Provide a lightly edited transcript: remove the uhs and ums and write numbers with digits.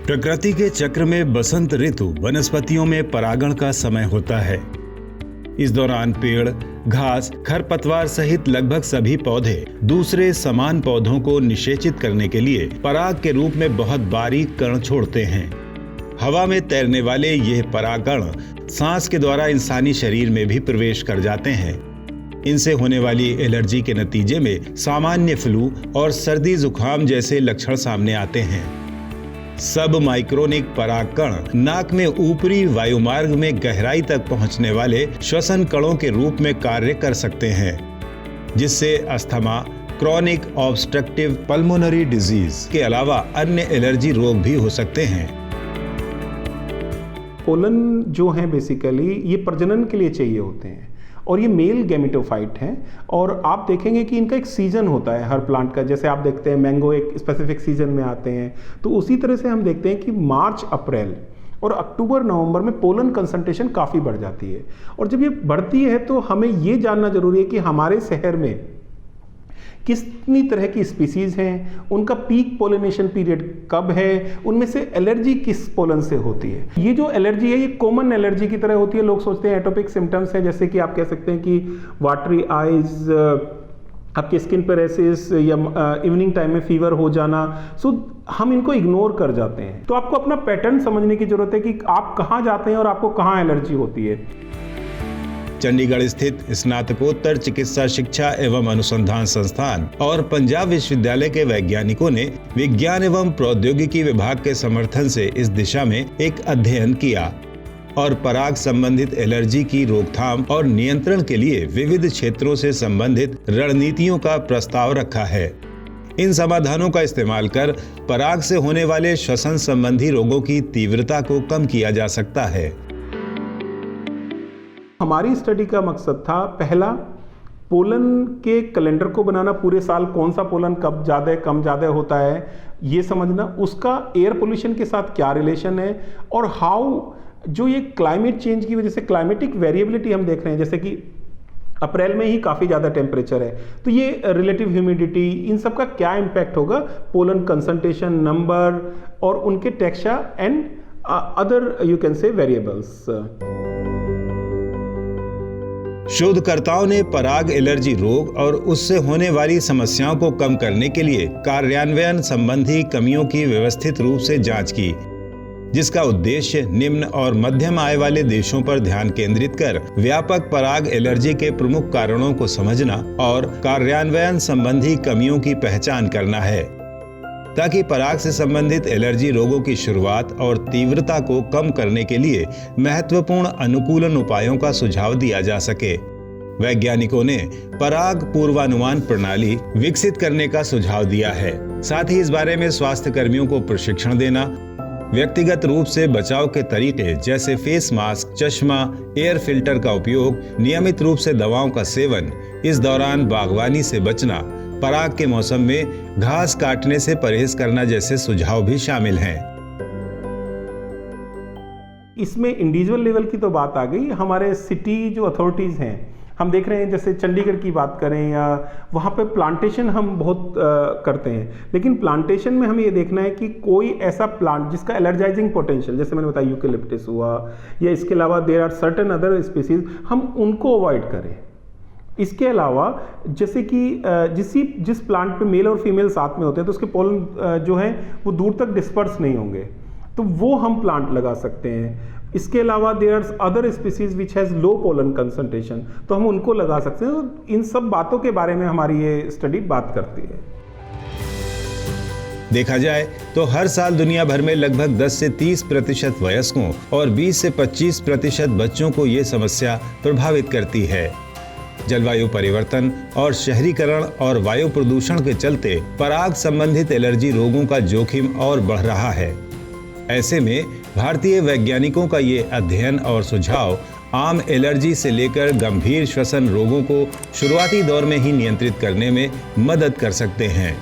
प्रकृति के चक्र में बसंत ऋतु वनस्पतियों में परागण का समय होता है। इस दौरान पेड़, घास, खरपतवार सहित लगभग सभी पौधे दूसरे समान पौधों को निषेचित करने के लिए पराग के रूप में बहुत बारीक कण छोड़ते हैं। हवा में तैरने वाले ये परागकण सांस के द्वारा इंसानी शरीर में भी प्रवेश कर जाते हैं। इनसे होने वाली एलर्जी के नतीजे में सामान्य फ्लू और सर्दी जुकाम जैसे लक्षण सामने आते हैं। सब माइक्रोनिक परागकण नाक में ऊपरी वायुमार्ग में गहराई तक पहुंचने वाले श्वसन कणों के रूप में कार्य कर सकते हैं, जिससे asthma, chronic obstructive pulmonary disease के अलावा अन्य एलर्जी रोग भी हो सकते हैं। पोलन जो है बेसिकली ये प्रजनन के लिए चाहिए होते हैं और ये मेल गैमेटोफाइट हैं और आप देखेंगे कि इनका एक सीजन होता है हर प्लांट का। जैसे आप देखते हैं मैंगो एक स्पेसिफिक सीजन में आते हैं, तो उसी तरह से हम देखते हैं कि मार्च, अप्रैल और अक्टूबर, नवंबर में पोलन कंसंट्रेशन काफ़ी बढ़ जाती है। और जब ये बढ़ती है तो हमें ये जानना जरूरी है कि हमारे शहर में कितनी तरह की स्पीसीज हैं, उनका पीक पोलिनेशन पीरियड कब है, उनमें से एलर्जी किस पोलन से होती है। ये जो एलर्जी है ये कॉमन एलर्जी की तरह होती है। लोग सोचते हैं एटोपिक सिम्टम्स हैं, जैसे कि आप कह सकते हैं कि वाटरी आइज, आपकी स्किन पर रैशेस या इवनिंग टाइम में फीवर हो जाना। सो हम इनको इग्नोर कर जाते हैं। तो आपको अपना पैटर्न समझने की जरूरत है कि आप कहाँ जाते हैं और आपको कहाँ एलर्जी होती है। चंडीगढ़ स्थित स्नातकोत्तर चिकित्सा शिक्षा एवं अनुसंधान संस्थान और पंजाब विश्वविद्यालय के वैज्ञानिकों ने विज्ञान एवं प्रौद्योगिकी विभाग के समर्थन से इस दिशा में एक अध्ययन किया और पराग संबंधित एलर्जी की रोकथाम और नियंत्रण के लिए विविध क्षेत्रों से संबंधित रणनीतियों का प्रस्ताव रखा है। इन समाधानों का इस्तेमाल कर पराग से होने वाले श्वसन संबंधी रोगों की तीव्रता को कम किया जा सकता है। हमारी स्टडी का मकसद था, पहला, पोलन के कैलेंडर को बनाना, पूरे साल कौन सा पोलन कब ज़्यादा कम ज़्यादा होता है ये समझना, उसका एयर पोल्यूशन के साथ क्या रिलेशन है और हाउ जो ये क्लाइमेट चेंज की वजह से क्लाइमेटिक वेरिएबिलिटी हम देख रहे हैं, जैसे कि अप्रैल में ही काफ़ी ज़्यादा टेम्परेचर है, तो ये रिलेटिव ह्यूमिडिटी, इन सब का क्या इम्पैक्ट होगा पोलन कंसंट्रेशन, नंबर और उनके texture and other you can say variables. शोधकर्ताओं ने पराग एलर्जी रोग और उससे होने वाली समस्याओं को कम करने के लिए कार्यान्वयन संबंधी कमियों की व्यवस्थित रूप से जांच की, जिसका उद्देश्य निम्न और मध्यम आय वाले देशों पर ध्यान केंद्रित कर व्यापक पराग एलर्जी के प्रमुख कारणों को समझना और कार्यान्वयन संबंधी कमियों की पहचान करना है, ताकि पराग से संबंधित एलर्जी रोगों की शुरुआत और तीव्रता को कम करने के लिए महत्वपूर्ण अनुकूलन उपायों का सुझाव दिया जा सके। वैज्ञानिकों ने पराग पूर्वानुमान प्रणाली विकसित करने का सुझाव दिया है। साथ ही इस बारे में स्वास्थ्य कर्मियों को प्रशिक्षण देना, व्यक्तिगत रूप से बचाव के तरीके जैसे फेस मास्क, चश्मा, एयर फिल्टर का उपयोग, नियमित रूप से दवाओं का सेवन, इस दौरान बागवानी से बचना, पराग के मौसम में घास काटने से परहेज करना जैसे सुझाव भी शामिल हैं। इसमें इंडिविजुअल लेवल की तो बात आ गई। हमारे सिटी जो अथॉरिटीज़ हैं, हम देख रहे हैं, जैसे चंडीगढ़ की बात करें या वहाँ पे प्लांटेशन हम बहुत करते हैं, लेकिन प्लांटेशन में हमें ये देखना है कि कोई ऐसा प्लांट जिसका एलर्जाइजिंग पोटेंशियल, जैसे मैंने बताया यूकेलिप्टस हुआ या इसके अलावा there are certain other species, हम उनको अवॉइड करें। इसके अलावा जैसे कि जिस प्लांट पे मेल और फीमेल साथ में होते हैं तो उसके पोलन जो है वो दूर तक डिस्पर्स नहीं होंगे, तो वो हम प्लांट लगा सकते हैं। इसके अलावा there are other species which has low pollen concentration, तो हम उनको लगा सकते हैं। तो इन सब बातों के बारे में हमारी ये स्टडी बात करती है। देखा जाए तो हर साल दुनिया भर में लगभग 10 से 30% वयस्कों और 20 से 25% बच्चों को ये समस्या प्रभावित करती है। जलवायु परिवर्तन और शहरीकरण और वायु प्रदूषण के चलते पराग संबंधित एलर्जी रोगों का जोखिम और बढ़ रहा है। ऐसे में भारतीय वैज्ञानिकों का ये अध्ययन और सुझाव आम एलर्जी से लेकर गंभीर श्वसन रोगों को शुरुआती दौर में ही नियंत्रित करने में मदद कर सकते हैं।